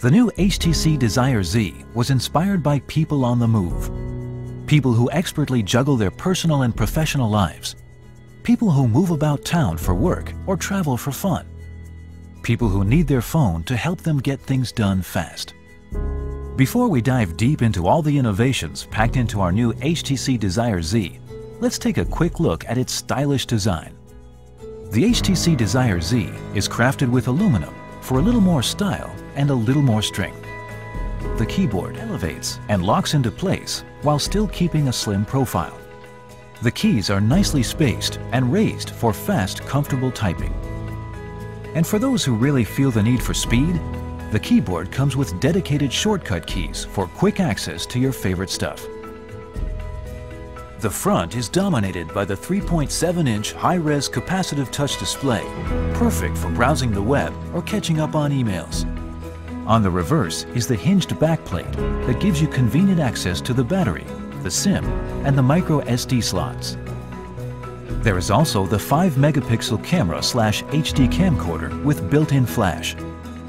The new HTC Desire Z was inspired by people on the move. People who expertly juggle their personal and professional lives. People who move about town for work or travel for fun. People who need their phone to help them get things done fast. Before we dive deep into all the innovations packed into our new HTC Desire Z, let's take a quick look at its stylish design. The HTC Desire Z is crafted with aluminum for a little more style and a little more strength. The keyboard elevates and locks into place while still keeping a slim profile. The keys are nicely spaced and raised for fast, comfortable typing. And for those who really feel the need for speed, the keyboard comes with dedicated shortcut keys for quick access to your favorite stuff. The front is dominated by the 3.7-inch high-res capacitive touch display, perfect for browsing the web or catching up on emails. On the reverse is the hinged backplate that gives you convenient access to the battery, the SIM, and the micro SD slots. There is also the 5-megapixel camera/HD camcorder with built-in flash,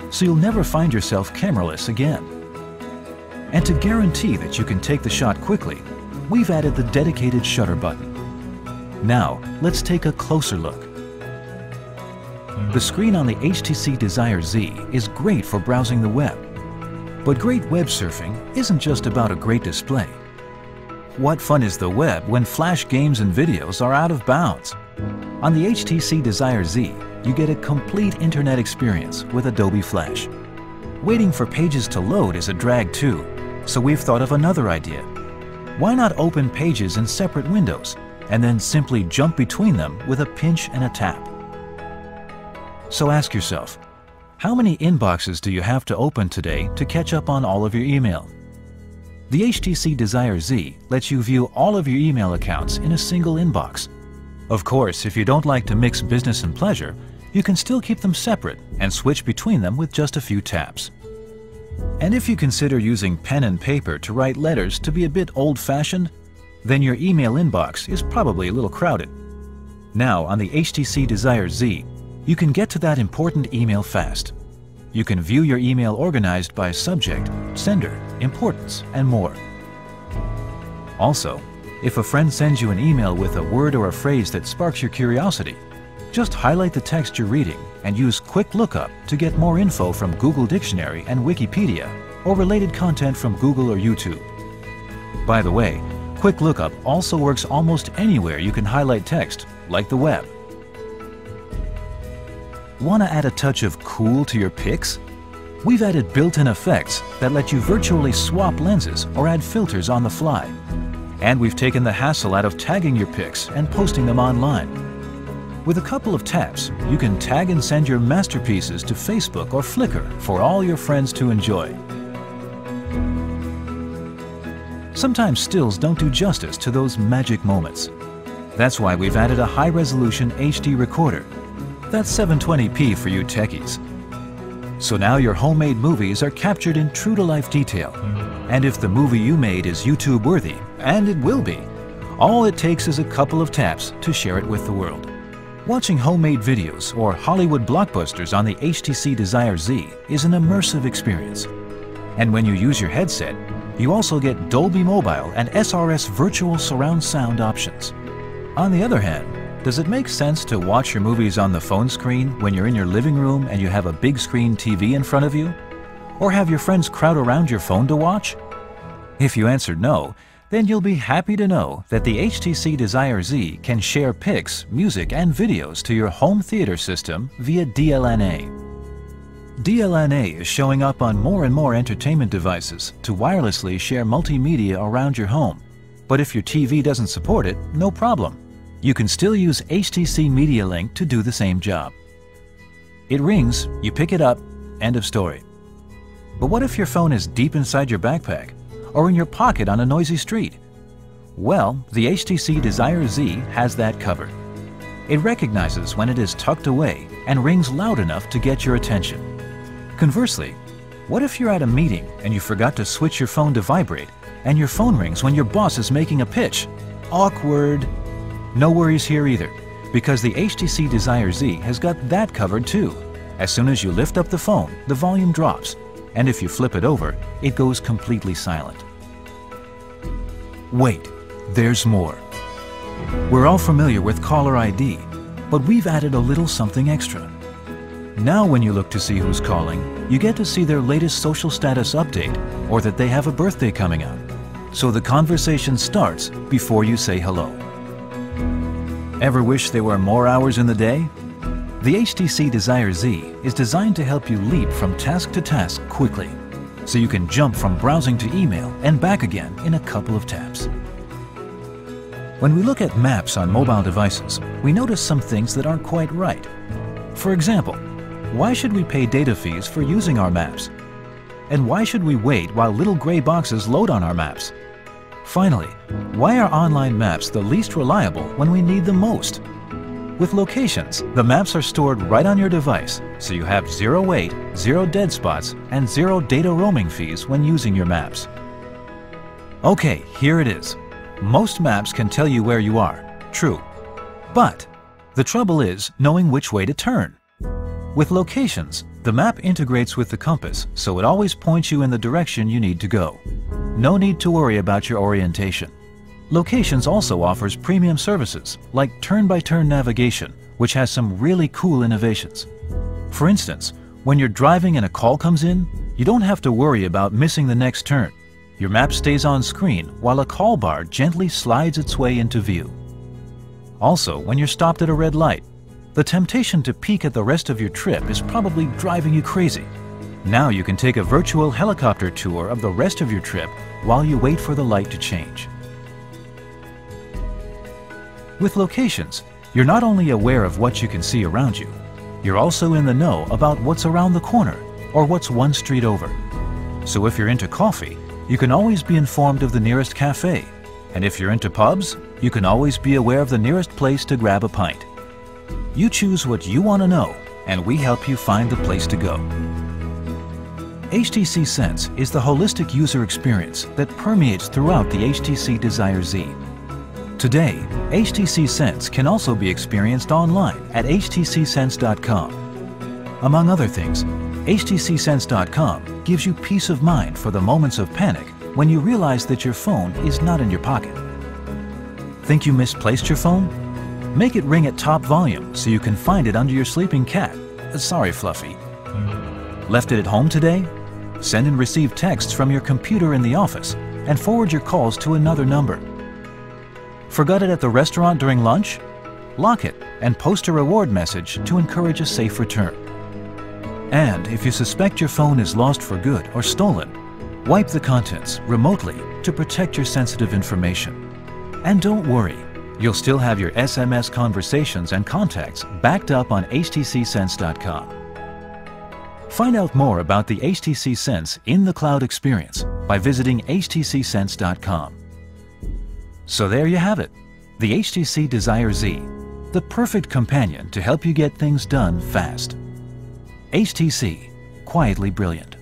so you'll never find yourself cameraless again. And to guarantee that you can take the shot quickly, we've added the dedicated shutter button. Now, let's take a closer look. The screen on the HTC Desire Z is great for browsing the web. But great web surfing isn't just about a great display. What fun is the web when flash games and videos are out of bounds? On the HTC Desire Z, you get a complete internet experience with Adobe Flash. Waiting for pages to load is a drag too, so we've thought of another idea. Why not open pages in separate windows and then simply jump between them with a pinch and a tap? So ask yourself, how many inboxes do you have to open today to catch up on all of your email? The HTC Desire Z lets you view all of your email accounts in a single inbox. Of course, if you don't like to mix business and pleasure, you can still keep them separate and switch between them with just a few taps. And if you consider using pen and paper to write letters to be a bit old-fashioned, then your email inbox is probably a little crowded. Now, on the HTC Desire Z, you can get to that important email fast. You can view your email organized by subject, sender, importance, and more. Also, if a friend sends you an email with a word or a phrase that sparks your curiosity, just highlight the text you're reading and use Quick Lookup to get more info from Google Dictionary and Wikipedia or related content from Google or YouTube. By the way, Quick Lookup also works almost anywhere you can highlight text, like the web. Want to add a touch of cool to your pics? We've added built-in effects that let you virtually swap lenses or add filters on the fly. And we've taken the hassle out of tagging your pics and posting them online. With a couple of taps, you can tag and send your masterpieces to Facebook or Flickr for all your friends to enjoy. Sometimes stills don't do justice to those magic moments. That's why we've added a high-resolution HD recorder. That's 720p for you techies. So now your homemade movies are captured in true-to-life detail. And if the movie you made is YouTube-worthy, and it will be, all it takes is a couple of taps to share it with the world. Watching homemade videos or Hollywood blockbusters on the HTC Desire Z is an immersive experience. And when you use your headset, you also get Dolby Mobile and SRS virtual surround sound options. On the other hand, does it make sense to watch your movies on the phone screen when you're in your living room and you have a big screen TV in front of you? Or have your friends crowd around your phone to watch? If you answered no, then you'll be happy to know that the HTC Desire Z can share pics, music, and videos to your home theater system via DLNA. DLNA is showing up on more and more entertainment devices to wirelessly share multimedia around your home. But if your TV doesn't support it, no problem. You can still use HTC Media Link to do the same job. It rings, you pick it up, end of story. But what if your phone is deep inside your backpack or in your pocket on a noisy street? Well, the HTC Desire Z has that covered. It recognizes when it is tucked away and rings loud enough to get your attention. Conversely, what if you're at a meeting and you forgot to switch your phone to vibrate and your phone rings when your boss is making a pitch? Awkward. No worries here either, because the HTC Desire Z has got that covered too. As soon as you lift up the phone, the volume drops, and if you flip it over, it goes completely silent. Wait, there's more. We're all familiar with caller ID, but we've added a little something extra. Now when you look to see who's calling, you get to see their latest social status update or that they have a birthday coming up. So the conversation starts before you say hello. Ever wish there were more hours in the day? The HTC Desire Z is designed to help you leap from task to task quickly, so you can jump from browsing to email and back again in a couple of taps. When we look at maps on mobile devices, we notice some things that aren't quite right. For example, why should we pay data fees for using our maps? And why should we wait while little gray boxes load on our maps? Finally, why are online maps the least reliable when we need them most? With locations, the maps are stored right on your device, so you have zero wait, zero dead spots, and zero data roaming fees when using your maps. Okay, here it is. Most maps can tell you where you are, true. But the trouble is knowing which way to turn. With locations, the map integrates with the compass, so it always points you in the direction you need to go. No need to worry about your orientation. Locations also offers premium services like turn-by-turn navigation, which has some really cool innovations. For instance, when you're driving and a call comes in, you don't have to worry about missing the next turn. Your map stays on screen while a call bar gently slides its way into view. Also, when you're stopped at a red light, the temptation to peek at the rest of your trip is probably driving you crazy. Now you can take a virtual helicopter tour of the rest of your trip while you wait for the light to change. With locations, you're not only aware of what you can see around you, you're also in the know about what's around the corner or what's one street over. So if you're into coffee, you can always be informed of the nearest cafe. And if you're into pubs, you can always be aware of the nearest place to grab a pint. You choose what you want to know, and we help you find the place to go. HTC Sense is the holistic user experience that permeates throughout the HTC Desire Z. Today, HTC Sense can also be experienced online at htcsense.com. Among other things, htcsense.com gives you peace of mind for the moments of panic when you realize that your phone is not in your pocket. Think you misplaced your phone? Make it ring at top volume so you can find it under your sleeping cat. Sorry, Fluffy. Left it at home today? Send and receive texts from your computer in the office and forward your calls to another number. Forgot it at the restaurant during lunch? Lock it and post a reward message to encourage a safe return. And if you suspect your phone is lost for good or stolen, wipe the contents remotely to protect your sensitive information. And don't worry, you'll still have your SMS conversations and contacts backed up on htcsense.com. Find out more about the HTC Sense in the cloud experience by visiting htcsense.com. So there you have it, the HTC Desire Z, the perfect companion to help you get things done fast. HTC, quietly brilliant.